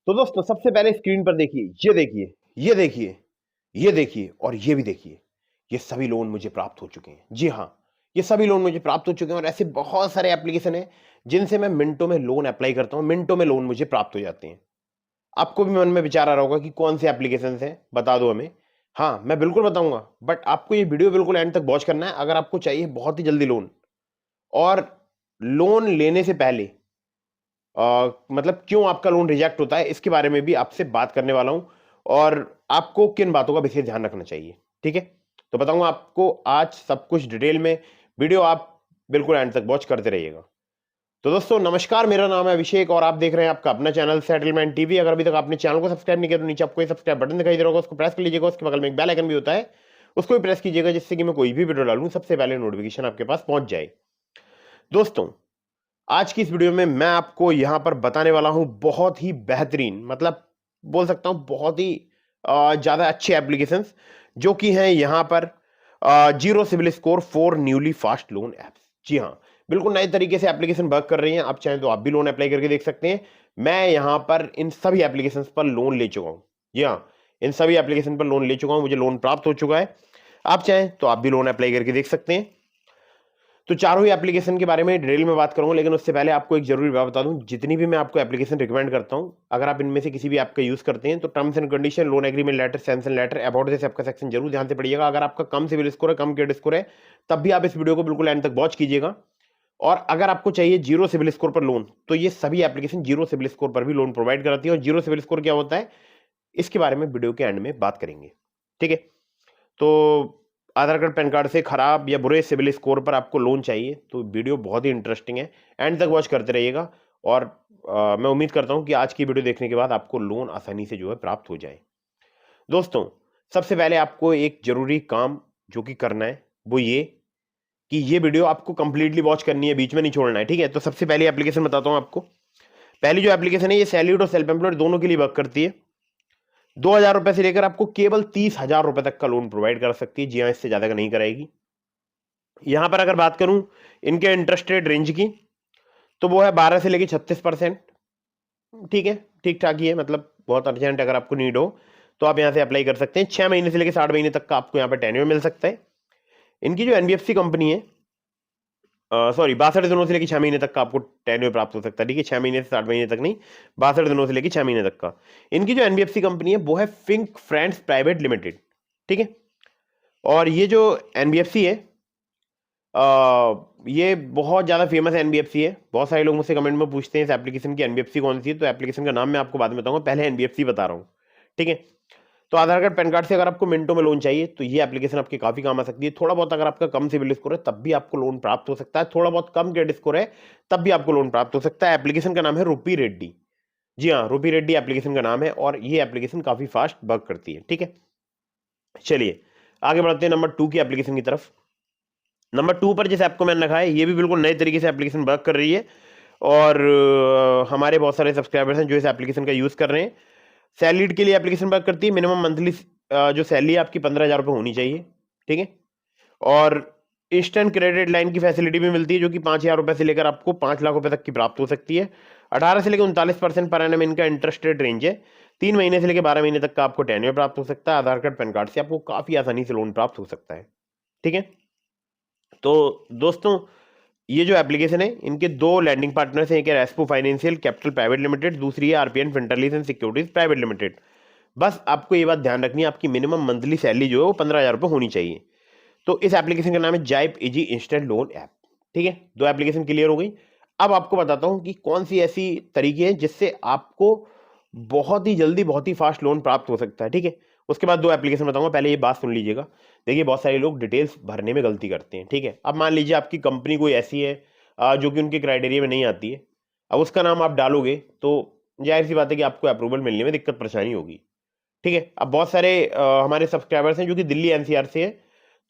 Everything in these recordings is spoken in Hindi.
तो दोस्तों सबसे पहले स्क्रीन पर देखिए, ये देखिए, ये देखिए, ये देखिए और ये भी देखिए। ये सभी लोन मुझे प्राप्त हो चुके हैं। जी हाँ, ये सभी लोन मुझे प्राप्त हो चुके हैं और ऐसे बहुत सारे एप्लीकेशन हैं जिनसे मैं मिनटों में लोन अप्लाई करता हूँ, मिनटों में लोन मुझे प्राप्त हो जाते हैं। आपको भी मन में विचार आ रहा होगा कि कौन से एप्लीकेशन हैं, बता दो हमें। हाँ, मैं बिल्कुल बताऊँगा, बट आपको ये वीडियो बिल्कुल एंड तक वॉच करना है अगर आपको चाहिए बहुत ही जल्दी लोन। और लोन लेने से पहले मतलब क्यों आपका लोन रिजेक्ट होता है इसके बारे में भी आपसे बात करने वाला हूं और आपको किन बातों का विशेष ध्यान रखना चाहिए। ठीक है, तो बताऊंगा आपको आज सब कुछ डिटेल में। वीडियो आप बिल्कुल एंड तक वॉच करते रहिएगा। तो दोस्तों नमस्कार, मेरा नाम है अभिषेक और आप देख रहे हैं आपका अपना चैनल सेटलमेंट टीवी। अगर अभी तक आपने चैनल को सब्सक्राइब नहीं किया तो नीचे आपको सब्सक्राइब बटन दिखाई दे रहा होगा, उसको प्रेस कर लीजिएगा। उसके बगल में एक बेल आइकन भी होता है, उसको भी प्रेस कीजिएगा जिससे कि मैं कोई भी वीडियो डालूं सबसे पहले नोटिफिकेशन आपके पास पहुंच जाए। दोस्तों आज की इस वीडियो में मैं आपको यहां पर बताने वाला हूं बहुत ही बेहतरीन, मतलब बोल सकता हूं बहुत ही ज्यादा अच्छे एप्लीकेशंस जो कि हैं यहां पर zero CIBIL score for newly fast loan apps. जी हां, बिल्कुल नए तरीके से एप्लीकेशन वर्क कर रही हैं। आप चाहें तो आप भी लोन अप्लाई करके देख सकते हैं। मैं यहां पर इन सभी एप्लीकेशंस पर लोन ले चुका हूं। जी हां, इन सभी एप्लीकेशन पर लोन ले चुका हूं, मुझे लोन प्राप्त हो चुका है। आप चाहें तो आप भी लोन अप्लाई करके देख सकते हैं। तो चारों ही एप्लीकेशन के बारे में डिटेल में बात करूंगा, लेकिन उससे पहले आपको एक जरूरी बात बता दूं, जितनी भी मैं आपको एप्लीकेशन रिकमेंड करता हूं, अगर आप इनमें से किसी भी ऐप का यूज करते हैं तो terms and condition, loan agreement letter, sanction letter, about this app का सेक्शन जरूर ध्यान से पढ़िएगा। अगर आपका कम सिविल स्कोर है, कम क्रेडिट स्कोर है, तब भी आप इस वीडियो को बिल्कुल एंड तक वॉच कीजिएगा। और अगर आपको चाहिए जीरो सिविल स्कोर पर लोन, तो ये सभी एप्लीकेशन जीरो सिविल स्कोर पर भी लोन प्रोवाइड कराती है। और जीरो सिविल स्कोर क्या होता है इसके बारे में वीडियो के एंड में बात करेंगे। ठीक है, तो आधार कार्ड पैन कार्ड से खराब या बुरे सिविल स्कोर पर आपको लोन चाहिए तो वीडियो बहुत ही इंटरेस्टिंग है, एंड तक वॉच करते रहिएगा। और मैं उम्मीद करता हूं कि आज की वीडियो देखने के बाद आपको लोन आसानी से जो है प्राप्त हो जाए। दोस्तों सबसे पहले आपको एक जरूरी काम जो कि करना है वो ये कि ये वीडियो आपको कंप्लीटली वॉच करनी है, बीच में नहीं छोड़ना है। ठीक है, तो सबसे पहले एप्लीकेशन बताता हूं आपको। पहली जो एप्लीकेशन है ये सैल्यूट और सेल्फ एम्प्लॉयड दोनों के लिए वर्क करती है। 2,000 रुपए से लेकर आपको केवल 30,000 रुपए तक का लोन प्रोवाइड कर सकती है। जी हाँ, इससे ज्यादा का नहीं कराएगी। यहां पर अगर बात करूं इनके इंटरेस्ट रेट रेंज की, तो वो है 12 से लेकर 36%। ठीक है, ठीक ठाक ही है, मतलब बहुत अर्जेंट अगर आपको नीड हो तो आप यहां से अप्लाई कर सकते हैं। 6 महीने से लेकर 60 महीने तक का आपको यहाँ पर टेन्योर मिल सकता है। इनकी जो एनबीएफसी कंपनी है, सॉरी, 62 दिनों से लेकर 6 महीने तक का आपको टेन्योर प्राप्त हो सकता है। ठीक है, 6 महीने से 60 महीने तक नहीं, 62 दिनों से लेकर 6 महीने तक का। इनकी जो एनबीएफसी कंपनी है वो है फिंक फ्रेंड्स प्राइवेट लिमिटेड। ठीक है, और ये जो एनबीएफसी है ये बहुत ज़्यादा फेमस एनबीएफसी है। बहुत सारे लोग मुझसे कमेंट में पूछते हैं इस एप्लीकेशन की एनबीएफसी कौन सी है, तो एप्लीकेशन का नाम मैं आपको बाद में बताऊंगा, पहले एनबीएफसी बता रहा हूँ। ठीक है, तो आधार कार्ड पैन कार्ड से अगर आपको मिनटों में लोन चाहिए तो ये एप्लीकेशन आपके काफी काम आ सकती है। थोड़ा बहुत अगर आपका कम सिविल स्कोर है तब भी आपको लोन प्राप्त हो सकता है, थोड़ा बहुत कम क्रेडिट स्कोर है तब भी आपको लोन प्राप्त हो सकता है। एप्लीकेशन का नाम है रूपी रेड्डी। जी हाँ, रूपी रेड्डी एप्लीकेशन का नाम है और ये एप्लीकेशन काफी फास्ट वर्क करती है। ठीक है, चलिए आगे बढ़ते हैं नंबर 2 की एप्लीकेशन की तरफ। नंबर 2 पर जिस ऐप को मैंने रखा है ये भी बिल्कुल नए तरीके से एप्लीकेशन वर्क कर रही है और हमारे बहुत सारे सब्सक्राइबर्स हैं जो इस एप्लीकेशन का यूज कर रहे हैं। सैलरीड के लिए एप्लीकेशन वर्क करती है। मिनिमम मंथली जो सैलरी है आपकी 15,000 रुपये होनी चाहिए। ठीक है, और इंस्टेंट क्रेडिट लाइन की फैसिलिटी भी मिलती है जो कि 5,000 रुपये से लेकर आपको 5 लाख रुपए तक की प्राप्त हो सकती है। 18 से लेकर 39% पर एनम इनका इंटरेस्ट रेट रेंज है। 3 महीने से लेकर 12 महीने तक का आपको टेन्योर प्राप्त हो सकता है। आधार कार्ड पैन कार्ड से आपको काफी आसानी से लोन प्राप्त हो सकता है। ठीक है, तो दोस्तों ये जो एप्लीकेशन है इनके दो लैंडिंग पार्टनर्स हैं, एक है Respo Financial Capital Private Limited, दूसरी है आरपीएन फिनटर्लीज एंड सिक्योरिटीज प्राइवेट लिमिटेड। बस आपको ये बात ध्यान रखनी है आपकी मिनिमम मंथली सैलरी जो है वो 15,000 रुपये होनी चाहिए। तो इस एप्लीकेशन का नाम है जाइप इजी इंस्टेंट लोन ऐप। ठीक है, दो एप्लीकेशन क्लियर हो गई। अब आपको बताता हूं कि कौन सी ऐसी तरीके हैं जिससे आपको बहुत ही जल्दी बहुत ही फास्ट लोन प्राप्त हो सकता है। ठीक है, उसके बाद दो एप्लीकेशन बताऊंगा, पहले ये बात सुन लीजिएगा। देखिए बहुत सारे लोग डिटेल्स भरने में गलती करते हैं। ठीक है, अब मान लीजिए आपकी कंपनी कोई ऐसी है जो कि उनके क्राइटेरिया में नहीं आती है। अब उसका नाम आप डालोगे तो जाहिर सी बात है कि आपको अप्रूवल मिलने में दिक्कत परेशानी होगी। ठीक है, अब बहुत सारे हमारे सब्सक्राइबर्स हैं जो कि दिल्ली एनसीआर से है,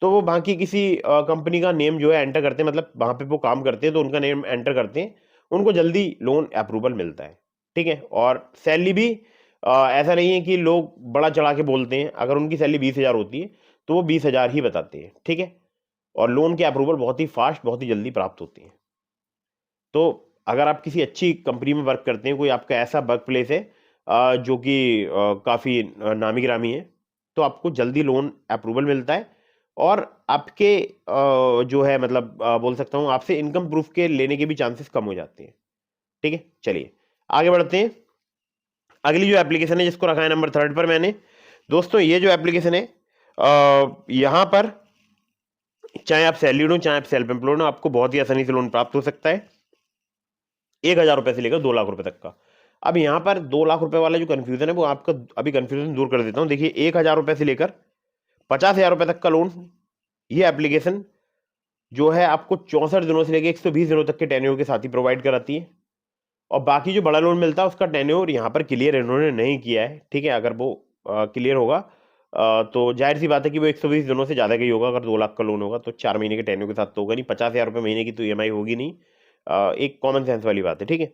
तो वो वहाँ की किसी कंपनी का नेम जो है एंटर करते हैं, मतलब वहाँ पे वो काम करते हैं तो उनका नेम एंटर करते हैं, उनको जल्दी लोन अप्रूवल मिलता है। ठीक है, और सैलरी भी ऐसा नहीं है कि लोग बड़ा चढ़ा के बोलते हैं। अगर उनकी सैलरी 20,000 होती है तो वो 20,000 ही बताते हैं। ठीक है, और लोन के अप्रूवल बहुत ही फास्ट बहुत ही जल्दी प्राप्त होती है। तो अगर आप किसी अच्छी कंपनी में वर्क करते हैं, कोई आपका ऐसा वर्क प्लेस है जो कि काफ़ी नामी गिरामी है, तो आपको जल्दी लोन अप्रूवल मिलता है और आपके जो है मतलब बोल सकता हूँ आपसे इनकम प्रूफ के लेने के भी चांसेस कम हो जाते हैं। ठीक है, चलिए आगे बढ़ते हैं। अगली जो एप्लीकेशन है जिसको रखा है नंबर 3 पर मैंने, दोस्तों ये जो एप्लीकेशन है यहां पर चाहे आप सैलरीड हो चाहे आप सेल्फ एम्प्लॉयड हो, आपको बहुत ही आसानी से लोन प्राप्त हो सकता है 1,000 रुपए से लेकर 2 लाख रुपए तक का। अब यहां पर 2 लाख रुपए वाला जो कंफ्यूजन है वो आपका अभी कंफ्यूजन दूर कर देता हूं। देखिए 1,000 रुपए से लेकर 50,000 रुपए तक का लोन, ये एप्लीकेशन जो है आपको 64 दिनों से लेकर 120 दिनों तक के टेन्योर के साथ ही प्रोवाइड कराती है। और बाकी जो बड़ा लोन मिलता है उसका टेन्योर यहाँ पर क्लियर इन्होंने नहीं किया है। ठीक है, अगर वो क्लियर होगा तो जाहिर सी बात है कि वो 120 दिनों से ज़्यादा का ही होगा। अगर 2 लाख का लोन होगा तो 4 महीने के टेन्योर के साथ तो होगा नहीं, 50,000 रुपये महीने की तो ईएमआई होगी नहीं। एक कॉमन सेंस वाली बात है। ठीक है,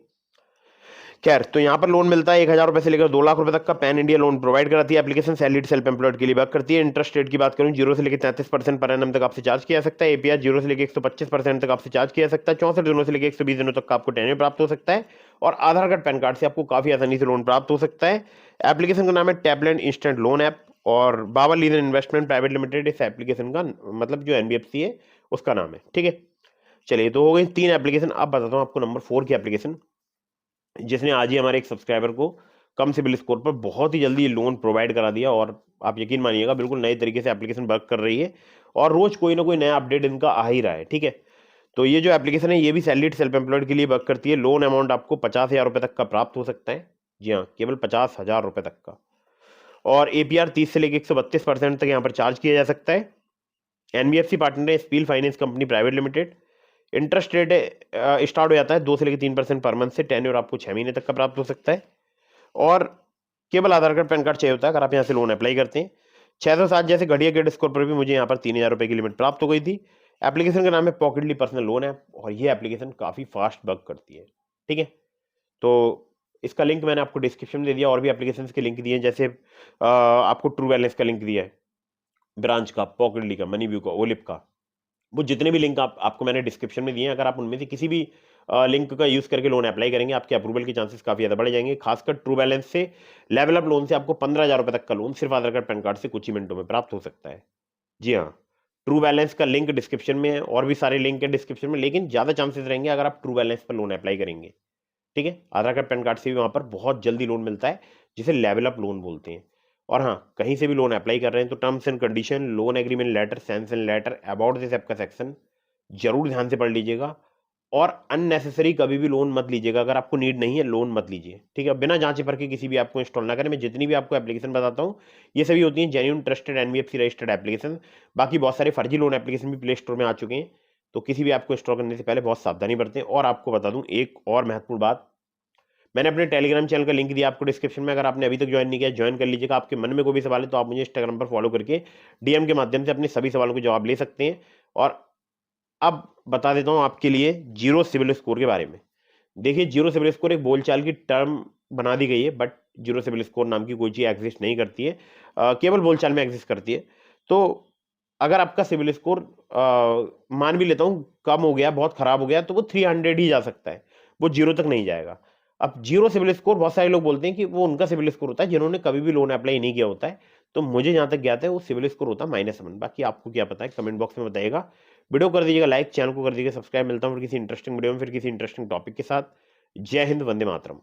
खैर तो यहाँ पर लोन मिलता है 1,000 रुपए से लेकर 2 लाख रुपए तक का। पैन इंडिया लोन प्रोवाइड कराती है एप्लीकेशन, सैलरीड सेल्फ एम्प्लॉयड के लिए वर्क करती है। इंटरेस्ट रेट की बात करूँ 0 से लेकर 33% पर एनम तक आपसे चार्ज किया जा सकता है। एपीआर 0 से लेकर 125% तक आपसे चार्ज किया जा सकता है। 64 दिनों से लेकर 120 दिनों तक का आपको टेन्योर प्राप्त हो सकता है और आधार कार्ड पैन कार्ड से आपको काफी आसानी से लोन प्राप्त हो सकता है। एप्लीकेशन का नाम है टैबलैंड इंस्टेंट लोन ऐप और बाबर लीजन इन्वेस्टमेंट प्राइवेट लिमिटेड इस एप्लीकेशन का मतलब जो एनबीएफसी है उसका नाम है। ठीक है, चलिए तो हो गई 3 एप्लीकेशन। अब बताता हूँ आपको नंबर 4 की एप्लीकेशन, जिसने आज ही हमारे एक सब्सक्राइबर को कम सिबिल स्कोर पर बहुत ही जल्दी लोन प्रोवाइड करा दिया। और आप यकीन मानिएगा बिल्कुल नए तरीके से एप्लीकेशन वर्क कर रही है और रोज कोई ना कोई नया अपडेट इनका आ ही रहा है। ठीक है, तो ये जो एप्लीकेशन है ये भी सैलरीड सेल्फ एम्प्लॉयड के लिए वर्क करती है। लोन अमाउंट आपको 50,000 रुपए तक का प्राप्त हो सकता है। जी हाँ, केवल 50,000 रुपए तक का। और एपीआर 30 से लेकर 132% तक यहाँ पर चार्ज किया जा सकता है। एनबीएफसी पार्टनर है spill finance company private limited. Interest rate start हो जाता है 2 से लेकर 3% पर मंथ से। टेन्योर आपको 6 महीने तक का प्राप्त हो सकता है और केवल आधार कार्ड पैन कार्ड चाहिए होता है अगर आप यहाँ से लोन अप्लाई करते हैं। 607 जैसे घटिया क्रेडिट स्कोर पर भी मुझे यहाँ पर 3,000 रुपए की लिमिट प्राप्त हो गई थी। एप्लीकेशन का नाम है पॉकेटली पर्सनल लोन ऐप और ये एप्लीकेशन काफ़ी फास्ट वर्क करती है। ठीक है, तो इसका लिंक मैंने आपको डिस्क्रिप्शन में दे दिया। और भी एप्लीकेशन के लिंक दिए हैं, जैसे आपको ट्रू बैलेंस का लिंक दिया है, ब्रांच का, पॉकेटली का, मनी व्यू का, ओलिप का। वो जितने भी लिंक आपको मैंने डिस्क्रिप्शन में दिए हैं, अगर आप उनमें से किसी भी लिंक का यूज करके लोन अप्लाई करेंगे आपके अप्रूवल के चांसेस काफी ज्यादा बढ़ जाएंगे। खासकर ट्रू बैलेंस से लेवल अप लोन से आपको 15,000 रुपए तक का लोन सिर्फ आधार कार्ड पैन कार्ड से कुछ ही मिनटों में प्राप्त हो सकता है। जी हाँ, ट्रू बैलेंस का लिंक डिस्क्रिप्शन में है और भी सारे लिंक है डिस्क्रिप्शन में, लेकिन ज्यादा चांसेस रहेंगे अगर आप ट्रू बैलेंस पर लोन अप्लाई करेंगे। ठीक है, आधार कार्ड पैन कार्ड से भी वहां पर बहुत जल्दी लोन मिलता है जिसे लेवल अप लोन बोलते हैं। और हाँ, कहीं से भी लोन अप्लाई कर रहे हैं तो terms and condition, loan agreement letter, sanction letter, about this app का सेक्शन जरूर ध्यान से पढ़ लीजिएगा। और अननेसेसरी कभी भी लोन मत लीजिएगा। अगर आपको नीड नहीं है लोन मत लीजिए। ठीक है, बिना जांचे परखे किसी भी आपको इंस्टॉल ना करें। मैं जितनी भी आपको एप्लीकेशन बताता हूँ ये सभी होती हैं genuine trusted NBFC registered application. बाकी बहुत सारे फर्जी लोन एप्लीकेशन भी प्ले स्टोर में आ चुके हैं, तो किसी भी आपको इंस्टॉल करने से पहले बहुत सावधानी बरतें। और आपको बता दूं एक और महत्वपूर्ण बात, मैंने अपने टेलीग्राम चैनल का लिंक दिया आपको डिस्क्रिप्शन में। अगर आपने अभी तक ज्वाइन नहीं किया ज्वाइन कर लीजिएगा। आपके मन में कोई भी सवाल है तो आप मुझे इंस्टाग्राम पर फॉलो करके डीएम के माध्यम से अपने सभी सवालों के जवाब ले सकते हैं। और अब बता देता हूं आपके लिए जीरो सिविल स्कोर के बारे में। देखिए, जीरो सिविल स्कोर एक बोलचाल की टर्म बना दी गई है, बट जीरो सिविल स्कोर नाम की कोई चीज एग्जिस्ट नहीं करती है, केवल बोलचाल में एग्जिस्ट करती है। तो अगर आपका सिविल स्कोर मान भी लेता हूं कम हो गया, बहुत खराब हो गया, तो वो 300 ही जा सकता है, वो जीरो तक नहीं जाएगा। अब जीरो सिविल स्कोर बहुत सारे लोग बोलते हैं कि वो उनका सिविल स्कोर होता है जिन्होंने कभी भी लोन अप्लाई नहीं किया होता है। तो मुझे जहां तक ज्ञात है वो सिविल स्कोर होता है -1। बाकी आपको क्या पता है कमेंट बॉक्स में बताइएगा। वीडियो कर दीजिएगा लाइक, चैनल को कर दीजिएगा सब्सक्राइब। मिलता हूँ फिर किसी इंटरेस्टिंग वीडियो में, फिर किसी इंटरेस्टिंग टॉपिक के साथ। जय हिंद, वंदे मातरम।